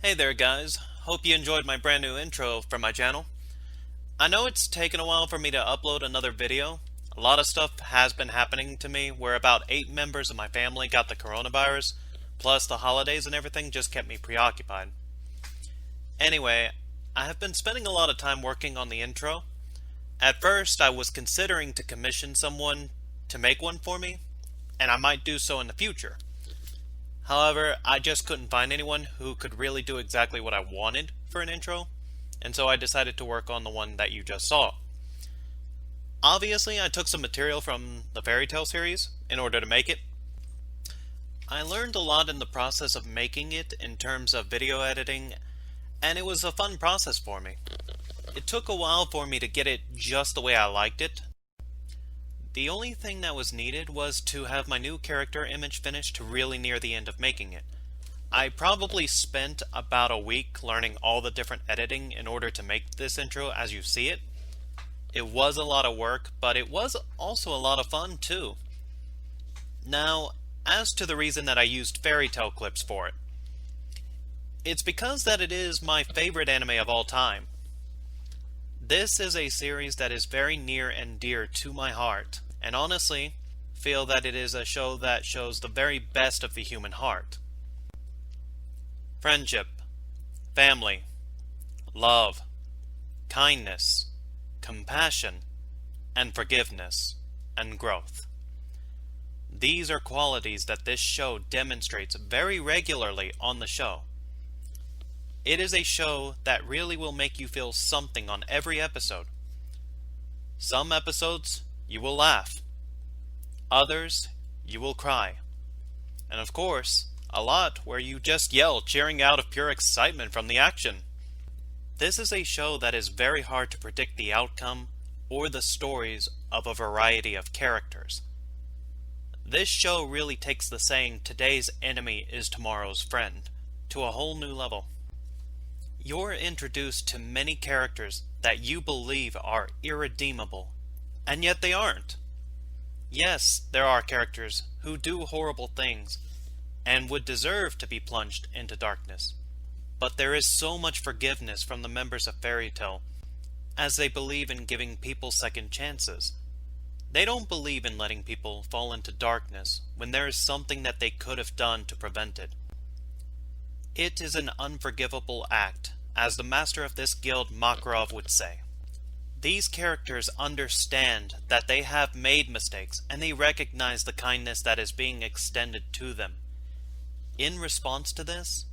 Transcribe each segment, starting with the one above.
Hey there guys, hope you enjoyed my brand new intro for my channel. I know it's taken a while for me to upload another video. A lot of stuff has been happening to me where about 8 members of my family got the coronavirus, plus the holidays and everything just kept me preoccupied. Anyway, I have been spending a lot of time working on the intro. At first I was considering to commission someone to make one for me, and I might do so in the future. However, I just couldn't find anyone who could really do exactly what I wanted for an intro, and so I decided to work on the one that you just saw. Obviously, I took some material from the fairy tale series in order to make it. I learned a lot in the process of making it in terms of video editing, and it was a fun process for me. It took a while for me to get it just the way I liked it. The only thing that was needed was to have my new character image finished really near the end of making it. I probably spent about a week learning all the different editing in order to make this intro as you see it. It was a lot of work, but it was also a lot of fun too. Now, as to the reason that I used fairy tale clips for it. It's because that it is my favorite anime of all time. This is a series that is very near and dear to my heart, and honestly, feel that it is a show that shows the very best of the human heart. Friendship, family, love, kindness, compassion, and forgiveness, and growth. These are qualities that this show demonstrates very regularly on the show. It is a show that really will make you feel something on every episode. Some episodes, you will laugh. Others, you will cry. And of course, a lot where you just yell, cheering out of pure excitement from the action. This is a show that is very hard to predict the outcome or the stories of a variety of characters. This show really takes the saying, "Today's enemy is tomorrow's friend," to a whole new level. You're introduced to many characters that you believe are irredeemable, and yet they aren't. Yes, there are characters who do horrible things and would deserve to be plunged into darkness, but there is so much forgiveness from the members of Fairy Tail, as they believe in giving people second chances. They don't believe in letting people fall into darkness when there is something that they could have done to prevent it. It is an unforgivable act, as the master of this guild, Makarov, would say. These characters understand that they have made mistakes, and they recognize the kindness that is being extended to them. In response to this,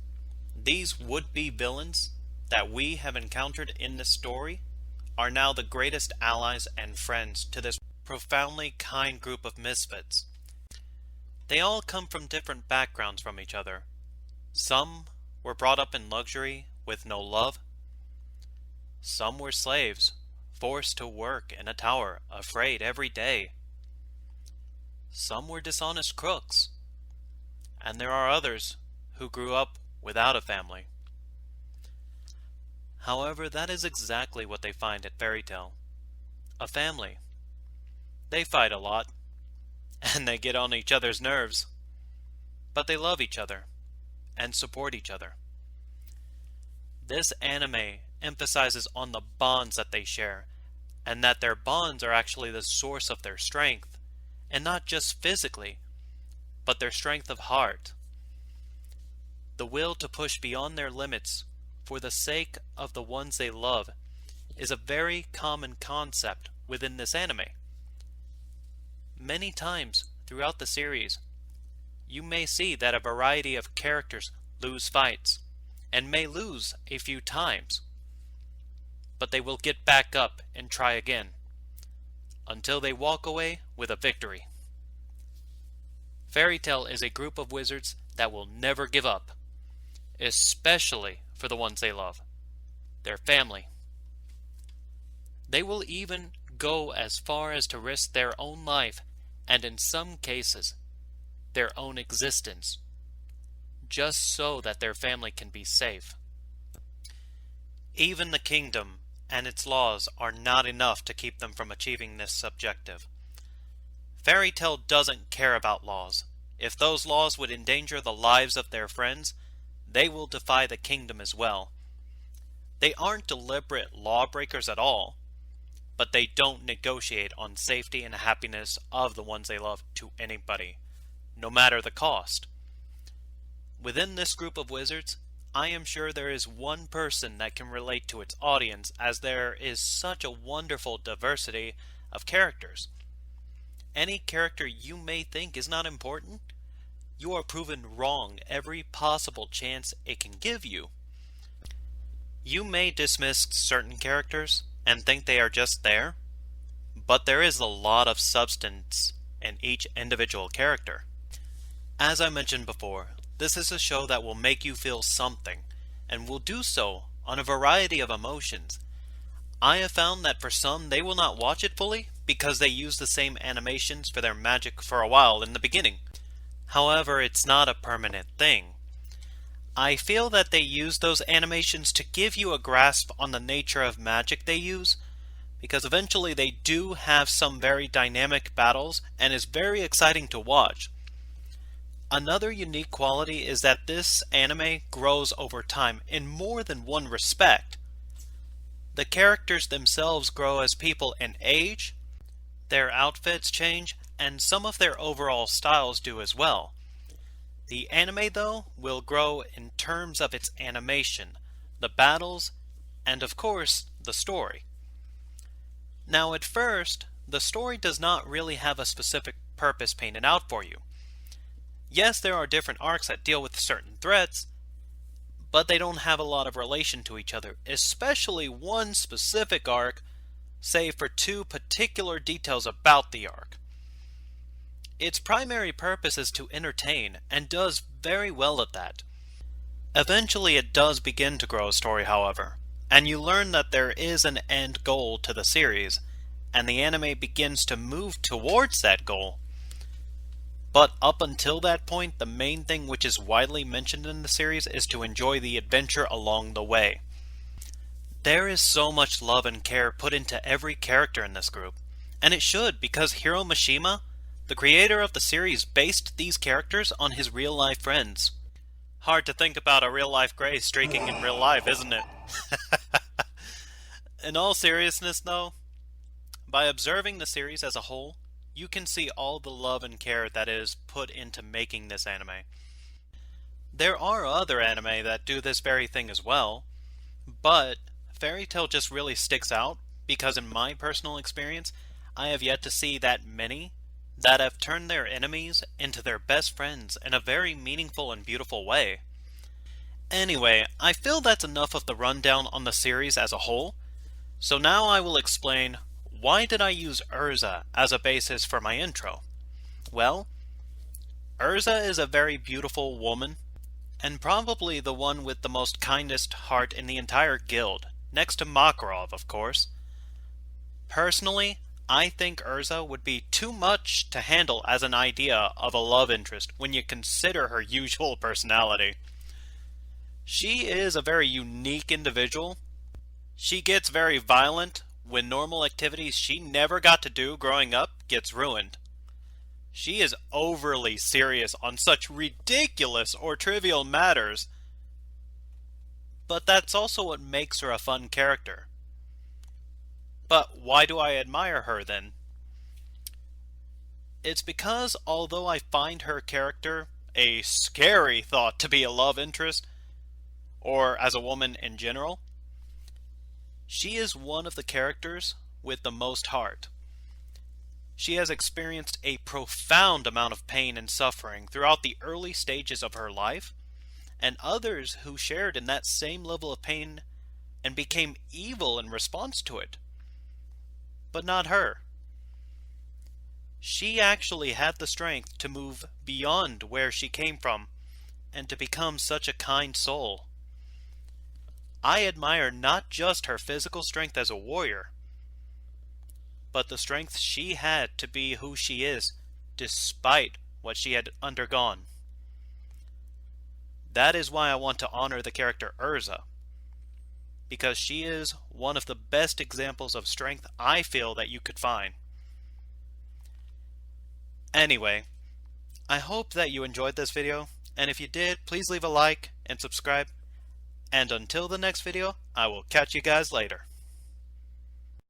these would-be villains that we have encountered in this story are now the greatest allies and friends to this profoundly kind group of misfits. They all come from different backgrounds from each other. Some were brought up in luxury with no love. Some were slaves, forced to work in a tower, afraid every day. Some were dishonest crooks. And there are others who grew up without a family. However, that is exactly what they find at Fairy Tail. A family. They fight a lot, and they get on each other's nerves. But they love each other and support each other. This anime emphasizes on the bonds that they share, and that their bonds are actually the source of their strength, and not just physically, but their strength of heart. The will to push beyond their limits for the sake of the ones they love is a very common concept within this anime. Many times throughout the series, you may see that a variety of characters lose fights, and may lose a few times, but they will get back up and try again, until they walk away with a victory. Fairy Tail is a group of wizards that will never give up, especially for the ones they love, their family. They will even go as far as to risk their own life, and in some cases, their own existence, just so that their family can be safe. Even the kingdom and its laws are not enough to keep them from achieving this objective. Fairy Tail doesn't care about laws. If those laws would endanger the lives of their friends, they will defy the kingdom as well. They aren't deliberate lawbreakers at all, but they don't negotiate on safety and happiness of the ones they love to anybody, no matter the cost. Within this group of wizards, I am sure there is one person that can relate to its audience, as there is such a wonderful diversity of characters. Any character you may think is not important, you are proven wrong every possible chance it can give you. You may dismiss certain characters and think they are just there, but there is a lot of substance in each individual character. As I mentioned before, this is a show that will make you feel something, and will do so on a variety of emotions. I have found that for some, they will not watch it fully because they use the same animations for their magic for a while in the beginning. However, it's not a permanent thing. I feel that they use those animations to give you a grasp on the nature of magic they use, because eventually they do have some very dynamic battles and is very exciting to watch. Another unique quality is that this anime grows over time in more than one respect. The characters themselves grow as people in age, their outfits change, and some of their overall styles do as well. The anime, though, will grow in terms of its animation, the battles, and of course, the story. Now at first, the story does not really have a specific purpose painted out for you. Yes, there are different arcs that deal with certain threats, but they don't have a lot of relation to each other, especially one specific arc, save for two particular details about the arc. Its primary purpose is to entertain, and does very well at that. Eventually it does begin to grow a story, however, and you learn that there is an end goal to the series, and the anime begins to move towards that goal. But up until that point, the main thing which is widely mentioned in the series is to enjoy the adventure along the way. There is so much love and care put into every character in this group, and it should, because Hiro Mishima, the creator of the series, based these characters on his real-life friends. Hard to think about a real-life Grey streaking in real life, isn't it? In all seriousness, though, by observing the series as a whole, you can see all the love and care that is put into making this anime. There are other anime that do this very thing as well, but Fairy Tail just really sticks out because in my personal experience, I have yet to see that many that have turned their enemies into their best friends in a very meaningful and beautiful way. Anyway, I feel that's enough of the rundown on the series as a whole, so now I will explain why did I use Urza as a basis for my intro. Well, Urza is a very beautiful woman, and probably the one with the most kindest heart in the entire guild, next to Makarov, of course. Personally, I think Urza would be too much to handle as an idea of a love interest when you consider her usual personality. She is a very unique individual. She gets very violent when normal activities she never got to do growing up gets ruined. She is overly serious on such ridiculous or trivial matters, but that's also what makes her a fun character. But why do I admire her then? It's because although I find her character a scary thought to be a love interest, or as a woman in general, she is one of the characters with the most heart. She has experienced a profound amount of pain and suffering throughout the early stages of her life, and others who shared in that same level of pain and became evil in response to it. But not her. She actually had the strength to move beyond where she came from and to become such a kind soul. I admire not just her physical strength as a warrior, but the strength she had to be who she is, despite what she had undergone. That is why I want to honor the character Urza, because she is one of the best examples of strength I feel that you could find. Anyway, I hope that you enjoyed this video, And if you did, please leave a like and subscribe. And until the next video, I will catch you guys later.